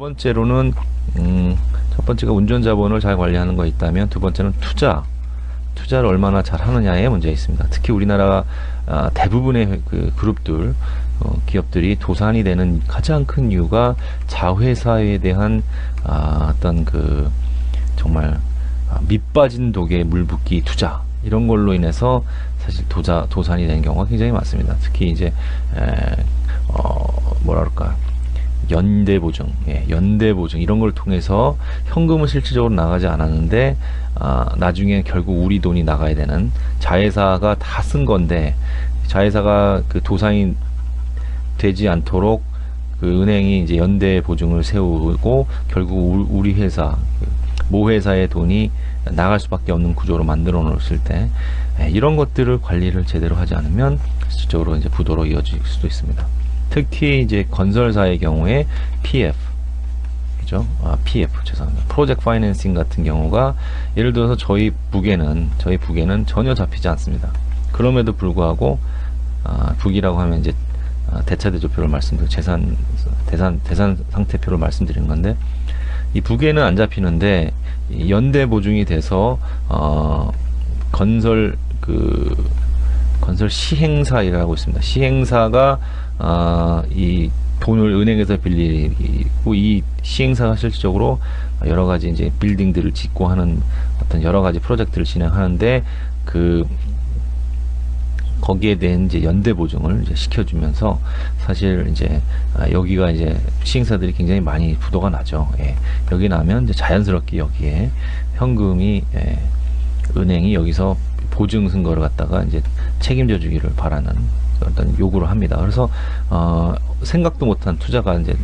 번째로는 첫 번째가 운전 자본을 잘 관리하는 거 있다면, 두 번째는 투자를 얼마나 잘 하느냐에 문제가 있습니다. 특히 우리나라 대부분의 그 그룹들, 기업들이 도산이 되는 가장 큰 이유가 자회사에 대한 어떤 그 정말 밑빠진 독에 물붓기 투자, 이런 걸로 인해서 사실 도산이 되는 경우가 굉장히 많습니다. 특히 이제 뭐라 그럴까, 연대보증 이런 걸 통해서 현금은 실질적으로 나가지 않았는데 나중에 결국 우리 돈이 나가야 되는, 자회사가 다 쓴 건데 자회사가 그 도산이 되지 않도록 그 은행이 이제 연대보증을 세우고 결국 우리 회사, 모 회사의 돈이 나갈 수밖에 없는 구조로 만들어 놓았을 때, 이런 것들을 관리를 제대로 하지 않으면 실질적으로 이제 부도로 이어질 수도 있습니다. 특히 이제 건설사의 경우에 PF, 그죠? PF, 죄송합니다. 프로젝트 파이낸싱 같은 경우가, 예를 들어서 저희 북에는 전혀 잡히지 않습니다. 그럼에도 불구하고 북이라고 하면 이제 대차대조표를 말씀드리고 대산 상태표를 말씀드리는 건데, 이 북에는 안 잡히는데 연대 보증이 돼서 건설 시행사라고 있습니다. 시행사가 이 돈을 은행에서 빌리고, 이 시행사가 실질적으로 여러 가지 이제 빌딩들을 짓고 하는 어떤 여러 가지 프로젝트를 진행하는데, 거기에 대한 이제 연대 보증을 이제 시켜주면서, 사실 이제 여기가 이제 시행사들이 굉장히 많이 부도가 나죠. 여기 나면 이제 자연스럽게 여기에 현금이, 은행이 여기서 보증 증거를 갖다가 이제 책임져 주기를 바라는 어떤 요구를 합니다. 그래서 생각도 못한 투자가 이제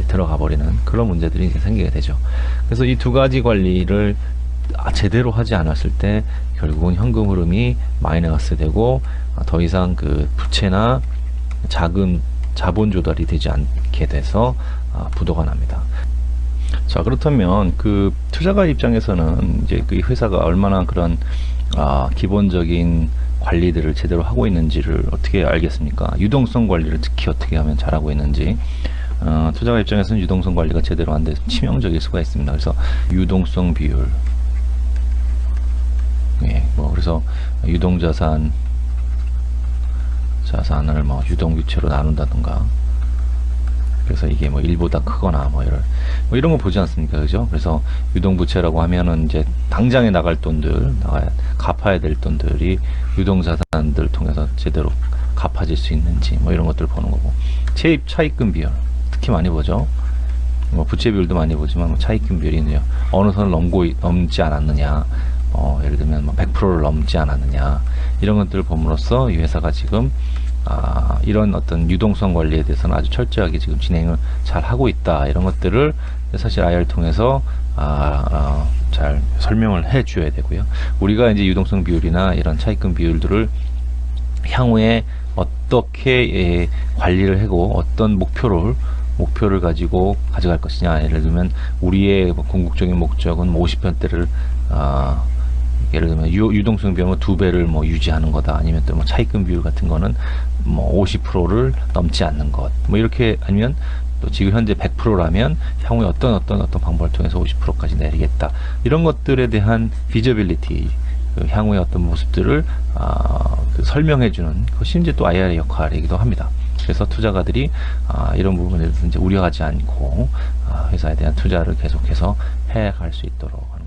들어가 버리는 그런 문제들이 이제 생기게 되죠. 그래서 이 두 가지 관리를 제대로 하지 않았을 때 결국은 현금 흐름이 마이너스 되고, 더 이상 그 부채나 작은 자본 조달이 되지 않게 돼서 부도가 납니다. 자, 그렇다면 그 투자가 입장에서는 이제 그 회사가 얼마나 그런 기본적인 관리들을 제대로 하고 있는지를 어떻게 알겠습니까? 유동성 관리를 특히 어떻게 하면 잘하고 있는지. 투자가 입장에서는 유동성 관리가 제대로 안 돼서 치명적일 수가 있습니다. 그래서 유동성 비율, 그래서 유동자산을 뭐 유동유체로 나눈다든가, 그래서 이게 뭐 1보다 크거나 이런 거 보지 않습니까? 그죠? 그래서 유동부채라고 하면은 이제 당장에 나갈 돈들, 갚아야 될 돈들이 유동자산들 통해서 제대로 갚아질 수 있는지, 뭐 이런 것들 보는 거고, 채입 차입금 비율 특히 많이 보죠. 뭐 부채 비율도 많이 보지만, 뭐 차입금 비율이 어느 선을 넘지 않았느냐, 예를 들면 뭐 100%를 넘지 않았느냐, 이런 것들을 봄으로써 이 회사가 지금 이런 어떤 유동성 관리에 대해서는 아주 철저하게 지금 진행을 잘 하고 있다, 이런 것들을 사실 IR 통해서 잘 설명을 해 줘야 되고요. 우리가 이제 유동성 비율이나 이런 차입금 비율들을 향후에 어떻게 관리를 하고 어떤 목표를 가지고 가져갈 것이냐, 예를 들면 우리의 궁극적인 목적은 뭐 50편대를 예를 들면 유동성 비율은 2배를 뭐 유지하는 거다, 아니면 또 뭐 차입금 비율 같은 거는 뭐 50%를 넘지 않는 것, 뭐 이렇게, 아니면 또 지금 현재 100%라면 향후에 어떤 방법을 통해서 50%까지 내리겠다, 이런 것들에 대한 비저빌리티, 향후의 어떤 모습들을 설명해주는 것이 이제 또 IR의 역할이기도 합니다. 그래서 투자가들이 이런 부분에 대해서 이제 우려하지 않고 회사에 대한 투자를 계속해서 해갈 수 있도록 하는